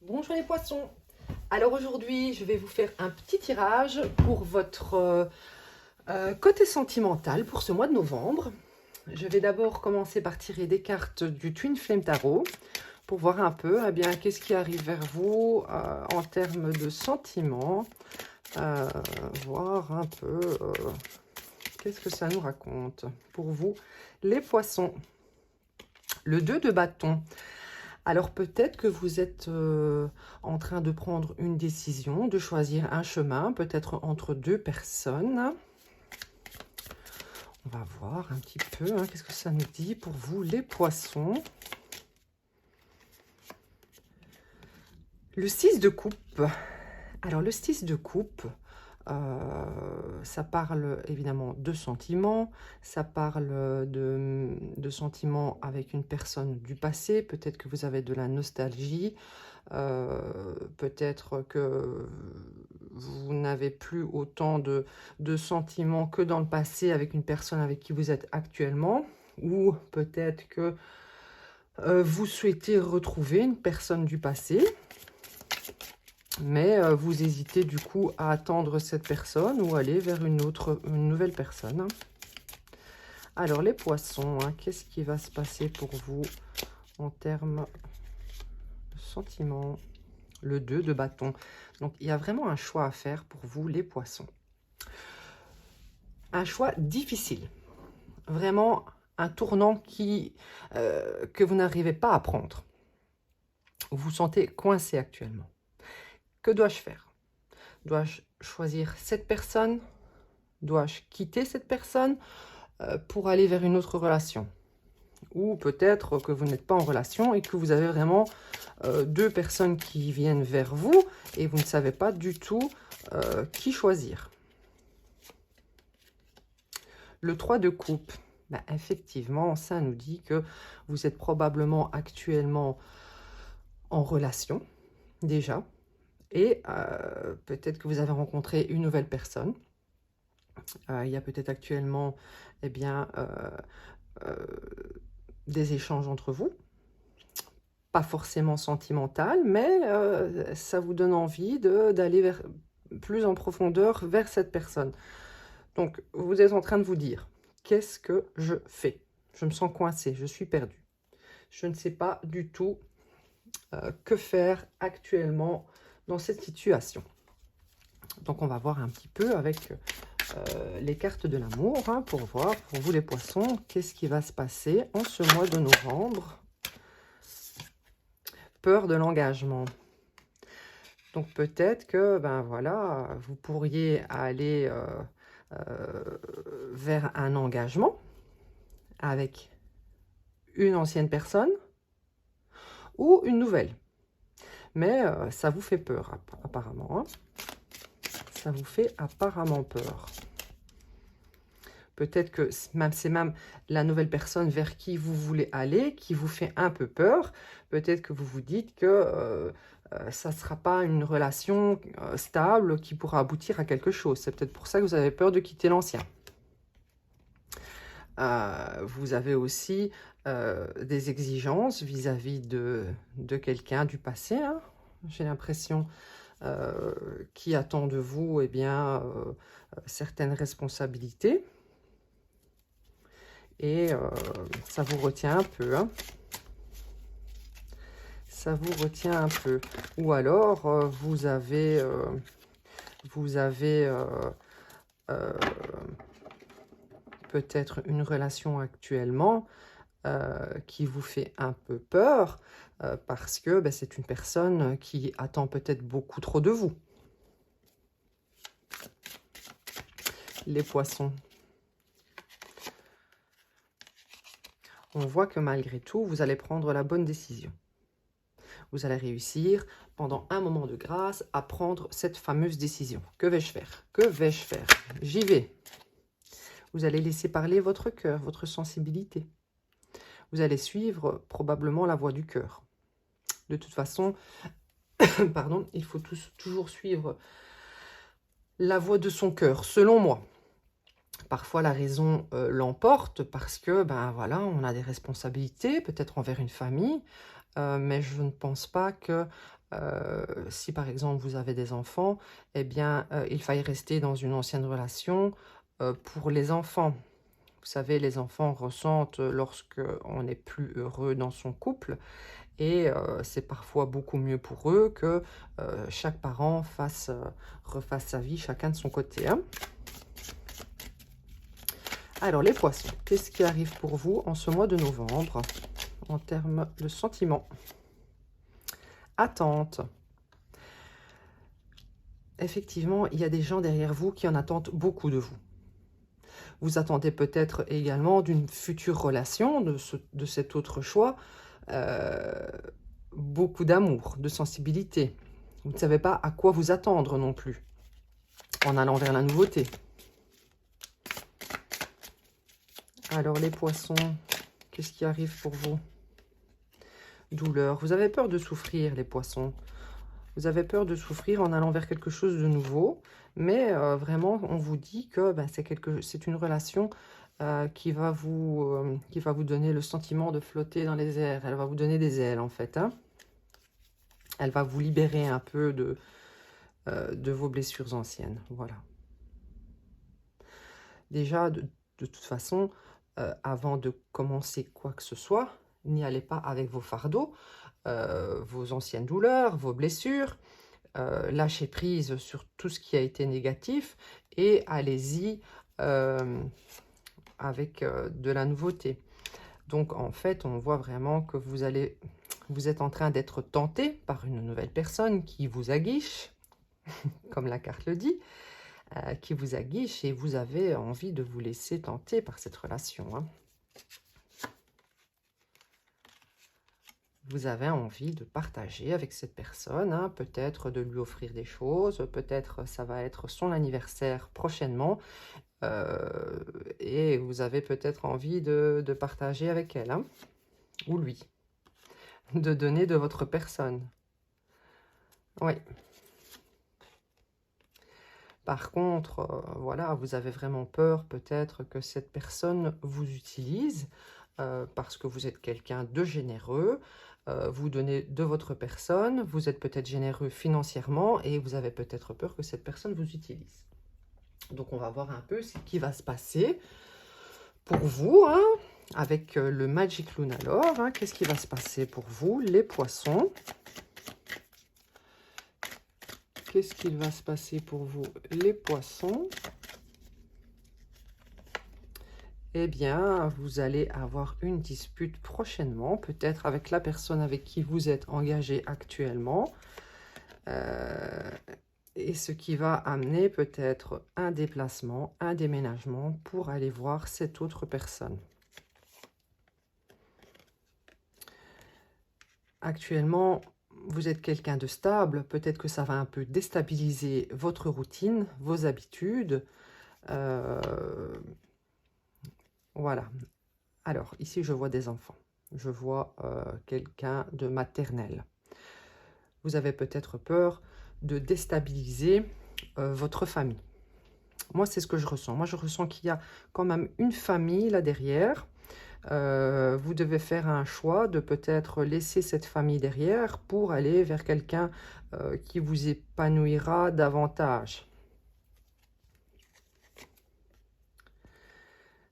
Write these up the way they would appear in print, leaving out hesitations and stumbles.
Bonjour les poissons. Alors aujourd'hui, je vais vous faire un petit tirage pour votre côté sentimental pour ce mois de novembre. Je vais d'abord commencer par tirer des cartes du Twin Flame Tarot pour voir un peu qu'est-ce qui arrive vers vous en termes de sentiments. Voir un peu qu'est-ce que ça nous raconte pour vous les poissons. Le 2 de bâton. Alors peut-être que vous êtes en train de prendre une décision, de choisir un chemin, peut-être entre deux personnes. On va voir un petit peu, qu'est-ce que ça nous dit pour vous les poissons. Le 6 de coupe. Alors le 6 de coupe, ça parle évidemment de sentiments, ça parle de sentiments avec une personne du passé, peut-être que vous avez de la nostalgie, peut-être que vous n'avez plus autant de sentiments que dans le passé avec une personne avec qui vous êtes actuellement, ou peut-être que vous souhaitez retrouver une personne du passé, mais vous hésitez du coup à attendre cette personne ou aller vers une nouvelle personne. Alors les poissons, qu'est-ce qui va se passer pour vous en termes de sentiments? Le 2 de bâton. Donc il y a vraiment un choix à faire pour vous les poissons. Un choix difficile. Vraiment un tournant que vous n'arrivez pas à prendre. Vous vous sentez coincé actuellement. Que dois-je faire? Dois-je choisir cette personne? Dois-je quitter cette personne pour aller vers une autre relation? Ou peut-être que vous n'êtes pas en relation et que vous avez vraiment deux personnes qui viennent vers vous et vous ne savez pas du tout qui choisir. Le 3 de coupe, effectivement, ça nous dit que vous êtes probablement actuellement en relation, déjà. Et peut-être que vous avez rencontré une nouvelle personne. Il y a peut-être actuellement des échanges entre vous. Pas forcément sentimental, mais ça vous donne envie d'aller plus en profondeur vers cette personne. Donc, vous êtes en train de vous dire, qu'est-ce que je fais? Je me sens coincé, je suis perdu. Je ne sais pas du tout que faire actuellement dans cette situation. Donc, on va voir un petit peu avec les cartes de l'amour pour voir, pour vous les poissons, qu'est-ce qui va se passer en ce mois de novembre. Peur de l'engagement. Donc, peut-être que, voilà, vous pourriez aller vers un engagement avec une ancienne personne ou une nouvelle. Mais ça vous fait peur, apparemment. Ça vous fait apparemment peur. Peut-être que c'est même la nouvelle personne vers qui vous voulez aller, qui vous fait un peu peur. Peut-être que vous vous dites que ça ne sera pas une relation stable qui pourra aboutir à quelque chose. C'est peut-être pour ça que vous avez peur de quitter l'ancien. Vous avez aussi des exigences vis-à-vis de quelqu'un du passé. J'ai l'impression qui attend de vous certaines responsabilités. Et ça vous retient un peu. Ça vous retient un peu. Ou alors, vous avez peut-être une relation actuellement qui vous fait un peu peur parce que c'est une personne qui attend peut-être beaucoup trop de vous. Les poissons. On voit que malgré tout, vous allez prendre la bonne décision. Vous allez réussir pendant un moment de grâce à prendre cette fameuse décision. Que vais-je faire? Que vais-je faire? J'y vais. Vous allez laisser parler votre cœur, votre sensibilité. Vous allez suivre probablement la voie du cœur. De toute façon, pardon, il faut toujours suivre la voie de son cœur, selon moi. Parfois, la raison l'emporte parce que, ben voilà, on a des responsabilités, peut-être envers une famille, mais je ne pense pas que si par exemple vous avez des enfants, eh bien, il faille rester dans une ancienne relation pour les enfants. Vous savez, les enfants ressentent lorsque on n'est plus heureux dans son couple et c'est parfois beaucoup mieux pour eux que chaque parent refasse sa vie chacun de son côté, hein. Alors les poissons, qu'est-ce qui arrive pour vous en ce mois de novembre en termes de sentiments? Attente. Effectivement, il y a des gens derrière vous qui en attendent beaucoup de vous. Vous attendez peut-être également d'une future relation, de cet autre choix, euh, beaucoup d'amour, de sensibilité. Vous ne savez pas à quoi vous attendre non plus, en allant vers la nouveauté. Alors les poissons, qu'est-ce qui arrive pour vous? Douleur. Vous avez peur de souffrir, les poissons. Vous avez peur de souffrir en allant vers quelque chose de nouveau, mais vraiment, on vous dit que ben, c'est une relation qui va vous donner le sentiment de flotter dans les airs. Elle va vous donner des ailes, en fait, hein. Elle va vous libérer un peu de vos blessures anciennes. Voilà. Déjà, de toute façon, avant de commencer quoi que ce soit, n'y allez pas avec vos fardeaux, vos anciennes douleurs, vos blessures. Lâchez prise sur tout ce qui a été négatif et allez-y avec de la nouveauté. Donc en fait, on voit vraiment que vous êtes en train d'être tenté par une nouvelle personne qui vous aguiche, comme la carte le dit, qui vous aguiche et vous avez envie de vous laisser tenter par cette relation, hein. Vous avez envie de partager avec cette personne, hein, peut-être de lui offrir des choses, peut-être ça va être son anniversaire prochainement, et vous avez peut-être envie de partager avec elle, hein, ou lui, de donner de votre personne. Oui. Par contre, voilà, vous avez vraiment peur peut-être que cette personne vous utilise parce que vous êtes quelqu'un de généreux, vous donnez de votre personne, vous êtes peut-être généreux financièrement et vous avez peut-être peur que cette personne vous utilise. Donc on va voir un peu ce qui va se passer pour vous, hein, avec le Magic Lunalore, hein. Qu'est-ce qui va se passer pour vous, les poissons? Qu'est-ce qu'il va se passer pour vous, les poissons? Eh bien, vous allez avoir une dispute prochainement, peut-être avec la personne avec qui vous êtes engagé actuellement. Et ce qui va amener peut-être un déplacement, un déménagement pour aller voir cette autre personne. Actuellement, vous êtes quelqu'un de stable, peut-être que ça va un peu déstabiliser votre routine, vos habitudes. Voilà. Alors, ici, je vois des enfants. Je vois quelqu'un de maternel. Vous avez peut-être peur de déstabiliser votre famille. Moi, c'est ce que je ressens. Moi, je ressens qu'il y a quand même une famille là derrière. Vous devez faire un choix de peut-être laisser cette famille derrière pour aller vers quelqu'un qui vous épanouira davantage.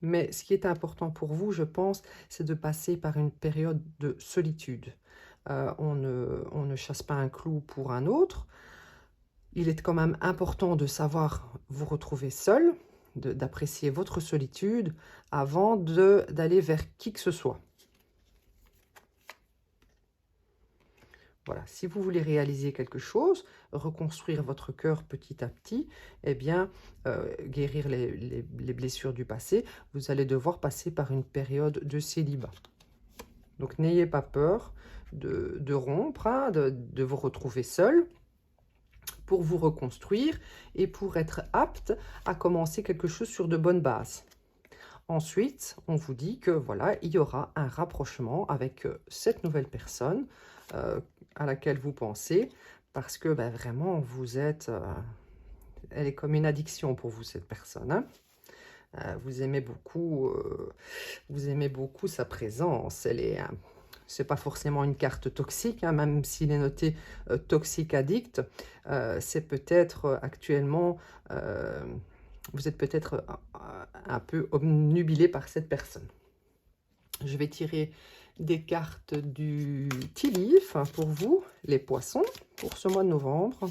Mais ce qui est important pour vous, je pense, c'est de passer par une période de solitude. On ne chasse pas un clou pour un autre. Il est quand même important de savoir vous retrouver seul, d'apprécier votre solitude avant d'aller vers qui que ce soit. Voilà, si vous voulez réaliser quelque chose, reconstruire votre cœur petit à petit, eh bien, guérir les blessures du passé, vous allez devoir passer par une période de célibat. Donc, n'ayez pas peur de rompre, hein, de vous retrouver seul pour vous reconstruire et pour être apte à commencer quelque chose sur de bonnes bases. Ensuite, on vous dit que voilà, il y aura un rapprochement avec cette nouvelle personne à laquelle vous pensez, parce que ben, vraiment, vous êtes... elle est comme une addiction pour vous, cette personne, hein. Vous aimez beaucoup sa présence. C'est pas forcément une carte toxique, hein, même s'il est noté toxique addict. C'est peut-être actuellement, vous êtes peut-être un peu obnubilé par cette personne. Je vais tirer des cartes du Tea Leaf pour vous, les poissons, pour ce mois de novembre.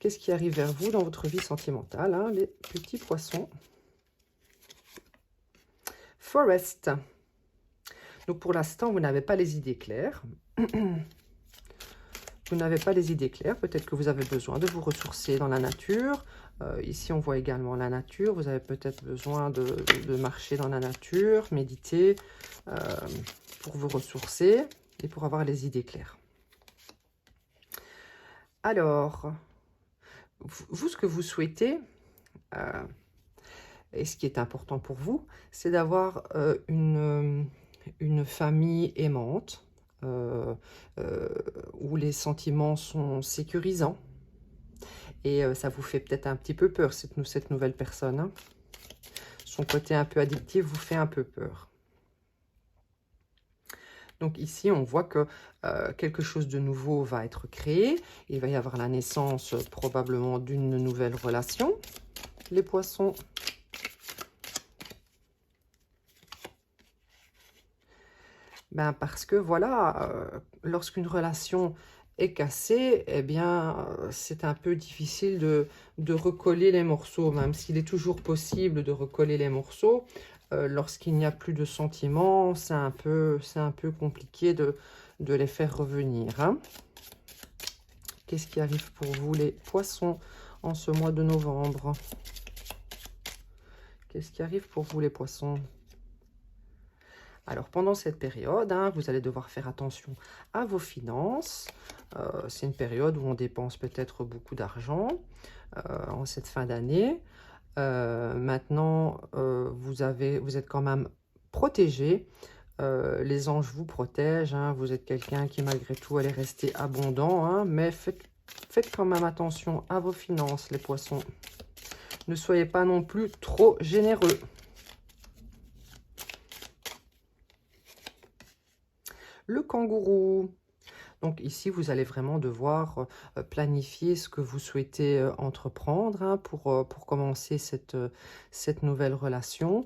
Qu'est-ce qui arrive vers vous dans votre vie sentimentale, hein, les petits poissons? Forest. Donc pour l'instant, vous n'avez pas les idées claires. Vous n'avez pas les idées claires. Peut-être que vous avez besoin de vous ressourcer dans la nature. Ici, on voit également la nature. Vous avez peut-être besoin de marcher dans la nature, méditer, pour vous ressourcer et pour avoir les idées claires. Alors, vous, ce que vous souhaitez, et ce qui est important pour vous, c'est d'avoir une famille aimante, où les sentiments sont sécurisants. Et ça vous fait peut-être un petit peu peur, cette nouvelle personne, hein. Son côté un peu addictif vous fait un peu peur. Donc ici, on voit que quelque chose de nouveau va être créé. Il va y avoir la naissance probablement d'une nouvelle relation. Les poissons. Ben parce que voilà, lorsqu'une relation est cassée, eh bien, c'est un peu difficile de recoller les morceaux, même s'il est toujours possible de recoller les morceaux. Lorsqu'il n'y a plus de sentiments, c'est un peu compliqué de les faire revenir, hein. Qu'est-ce qui arrive pour vous, les poissons, en ce mois de novembre? Qu'est-ce qui arrive pour vous, les poissons? Alors, pendant cette période, hein, vous allez devoir faire attention à vos finances. C'est une période où on dépense peut-être beaucoup d'argent en cette fin d'année. Maintenant, vous êtes quand même protégé. Les anges vous protègent, hein. Vous êtes quelqu'un qui, malgré tout, allait rester abondant, hein, mais faites quand même attention à vos finances, les poissons. Ne soyez pas non plus trop généreux. Le kangourou. Donc ici, vous allez vraiment devoir planifier ce que vous souhaitez entreprendre, hein, pour commencer cette nouvelle relation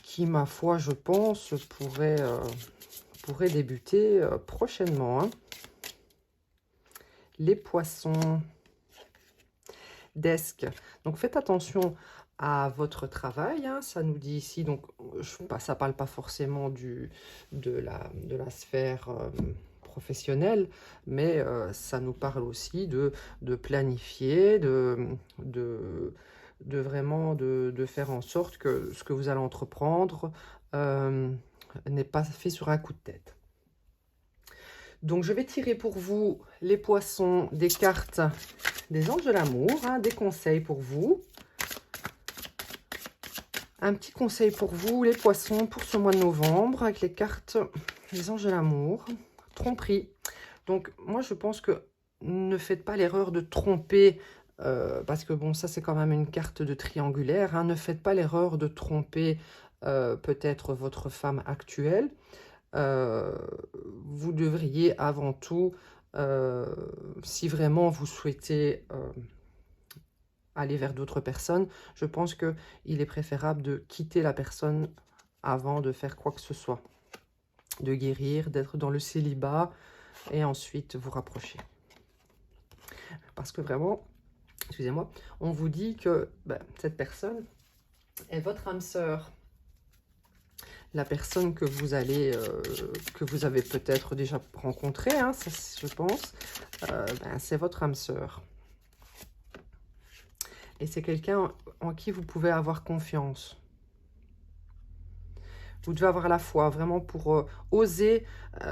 qui, ma foi, je pense, pourrait débuter prochainement, hein. Les poissons. Desk. Donc faites attention à votre travail, hein. Ça nous dit ici, donc ça parle pas forcément de la sphère professionnelle, mais ça nous parle aussi de planifier, vraiment de faire en sorte que ce que vous allez entreprendre n'est pas fait sur un coup de tête. Donc je vais tirer pour vous, les poissons, des cartes des anges de l'amour, hein, des conseils pour vous. Un petit conseil pour vous, les poissons, pour ce mois de novembre, avec les cartes des anges de l'amour. Tromperie. Donc, moi, je pense que ne faites pas l'erreur de tromper, parce que, bon, ça, c'est quand même une carte de triangulaire, hein. Ne faites pas l'erreur de tromper peut-être votre femme actuelle. Vous devriez avant tout, si vraiment vous souhaitez aller vers d'autres personnes, je pense qu'il est préférable de quitter la personne avant de faire quoi que ce soit. De guérir, d'être dans le célibat et ensuite vous rapprocher. Parce que vraiment, excusez-moi, on vous dit que cette personne est votre âme sœur. La personne que vous avez peut-être déjà rencontrée, hein, ça, je pense, c'est votre âme sœur. Et c'est quelqu'un en qui vous pouvez avoir confiance. Vous devez avoir la foi, vraiment, pour oser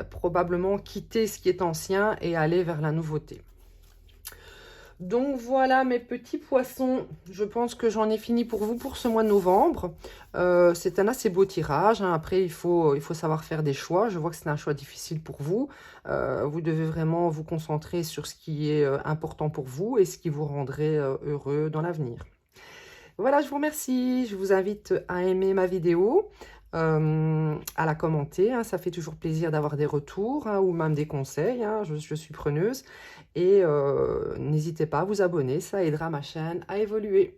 probablement quitter ce qui est ancien et aller vers la nouveauté. Donc voilà mes petits poissons, je pense que j'en ai fini pour vous pour ce mois de novembre. C'est un assez beau tirage, hein. Après il faut savoir faire des choix. Je vois que c'est un choix difficile pour vous. Vous devez vraiment vous concentrer sur ce qui est important pour vous et ce qui vous rendrait heureux dans l'avenir. Voilà, je vous remercie. Je vous invite à aimer ma vidéo, à la commenter, hein. Ça fait toujours plaisir d'avoir des retours, hein, ou même des conseils, hein. Je suis preneuse. Et n'hésitez pas à vous abonner, ça aidera ma chaîne à évoluer.